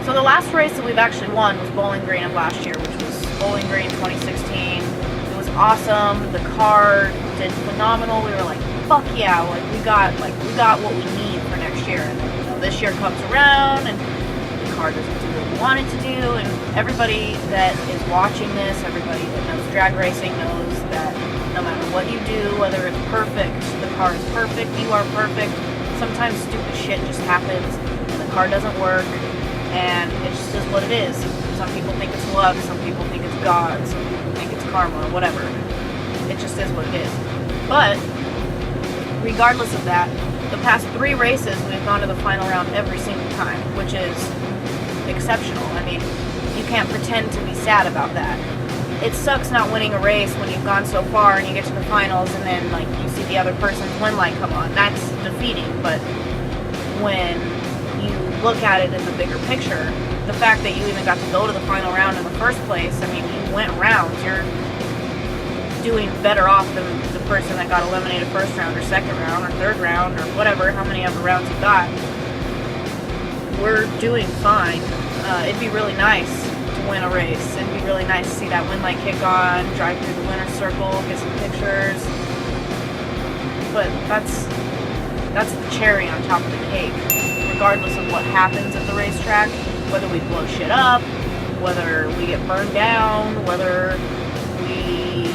So the last race that we've actually won was Bowling Green of last year, which was Bowling Green 2016. It was awesome. The car did phenomenal. We were like, fuck yeah, like we got what we need for next year. And then, this year comes around and the car doesn't do what we want it to do. And everybody that is watching this, everybody that knows drag racing knows that no matter what you do, whether it's perfect, the car is perfect, you are perfect, sometimes stupid shit just happens and the car doesn't work. And it just is what it is. Some people think it's luck, some people think it's God, some people think it's karma, whatever. It just is what it is. But, regardless of that, the past 3 races we've gone to the final round every single time, which is exceptional. I mean, you can't pretend to be sad about that. It sucks not winning a race when you've gone so far and you get to the finals and then, like, you see the other person's win light come on. That's defeating, but when you look at it in the bigger picture, the fact that you even got to go to the final round in the first place, I mean, you went rounds, you're doing better off than the person that got eliminated first round or second round or third round or whatever, how many other rounds you got. We're doing fine. It'd be really nice to win a race. It'd be really nice to see that win light kick on, drive through the winner's circle, get some pictures. But that's the cherry on top of the cake. Regardless of what happens at the racetrack, whether we blow shit up, whether we get burned down, whether we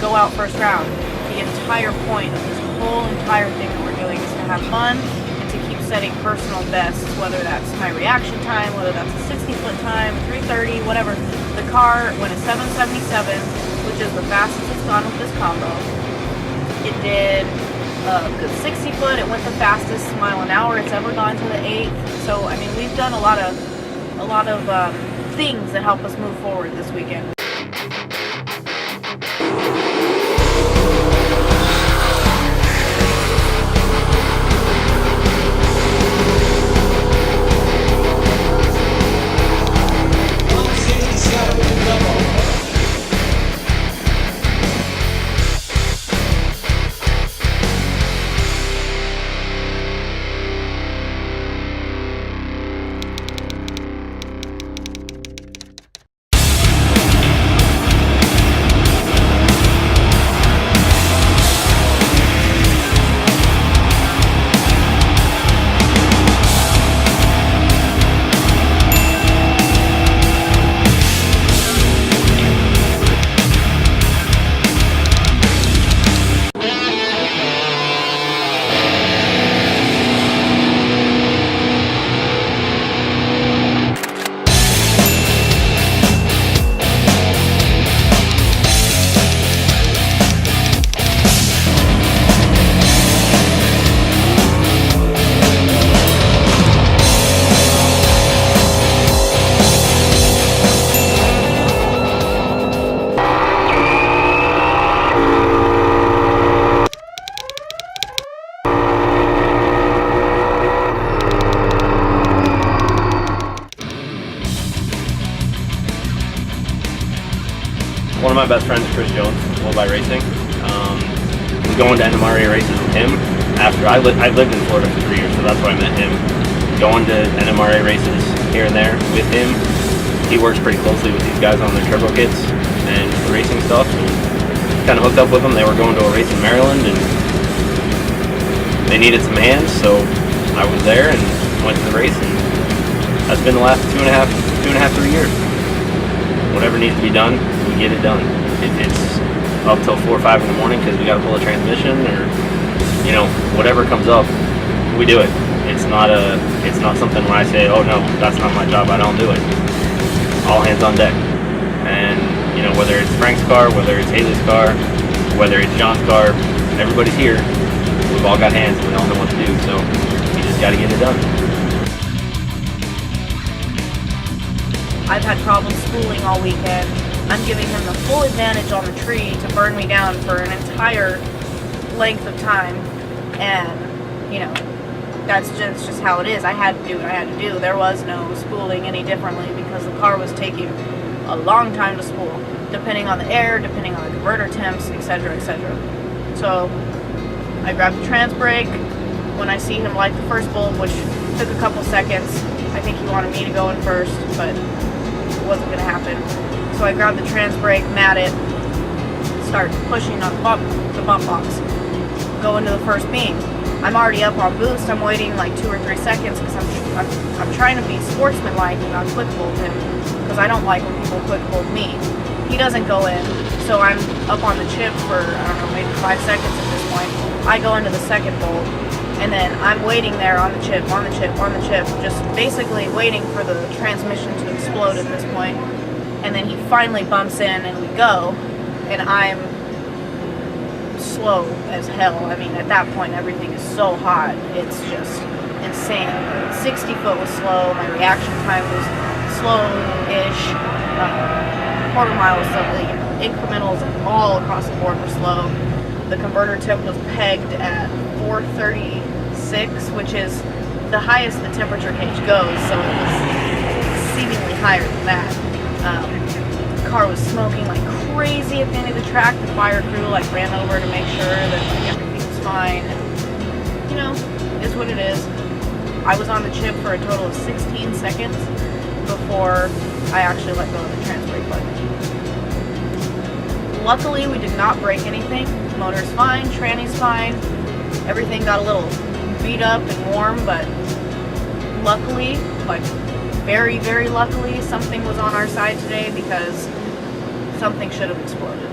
go out first round. The entire point of this whole entire thing that we're doing is to have fun and to keep setting personal bests, whether that's my reaction time, whether that's a 60-foot time, 330, whatever. The car went a 777, which is the fastest it's gone with this combo. It did a good 60 foot. It went the fastest mile an hour it's ever gone to the 8th. So I mean, we've done a lot of things that help us move forward this weekend. One of my best friends, Chris Jones, World by Racing. Was going to NMRA races with him after I lived in Florida for 3 years, so that's where I met him. Going to NMRA races here and there with him. He works pretty closely with these guys on their turbo kits and racing stuff. And kind of hooked up with them. They were going to a race in Maryland and they needed some hands, so I was there and went to the race, and that's been the last 3 years. Whatever needs to be done, we get it done. It's up till 4 or 5 in the morning because we got to pull a transmission, or whatever comes up, we do it. It's not something where I say, oh no, that's not my job, I don't do it. All hands on deck. And whether it's Frank's car, whether it's Haley's car, whether it's John's car, everybody's here. We've all got hands and we all know what to do, so you just got to get it done. I've had problems spooling all weekend. I'm giving him the full advantage on the tree to burn me down for an entire length of time. And, that's just how it is. I had to do what I had to do. There was no spooling any differently because the car was taking a long time to spool, depending on the air, depending on the converter temps, etc., etc. So I grabbed the trans brake. When I see him light the first bulb, which took a couple seconds, I think he wanted me to go in first, but it wasn't going to happen. So I grabbed the trans brake, mat it, start pushing on the bump box, go into the first beam. I'm already up on boost. I'm waiting like 2 or 3 seconds because I'm trying to be sportsmanlike and not quick hold him, because I don't like when people quick hold me. He doesn't go in, so I'm up on the chip for, I don't know, maybe 5 seconds at this point. I go into the second bolt, and then I'm waiting there on the chip, just basically waiting for the transmission to explode at this point. And then he finally bumps in and we go, and I'm slow as hell. I mean, at that point, everything is so hot. It's just insane. 60 foot was slow. My reaction time was slow-ish. Quarter mile was slowly. Incrementals all across the board were slow. The converter tip was pegged at 436, which is the highest the temperature gauge goes, so it was seemingly higher than that. The car was smoking like crazy at the end of the track. The fire crew like ran over to make sure that like everything was fine. And, you know, is what it is. I was on the chip for a total of 16 seconds before I actually let go of the trans brake button. Luckily, we did not break anything. Motor's fine, tranny's fine. Everything got a little beat up and warm, but luckily, like very, very luckily, something was on our side today, because something should have exploded.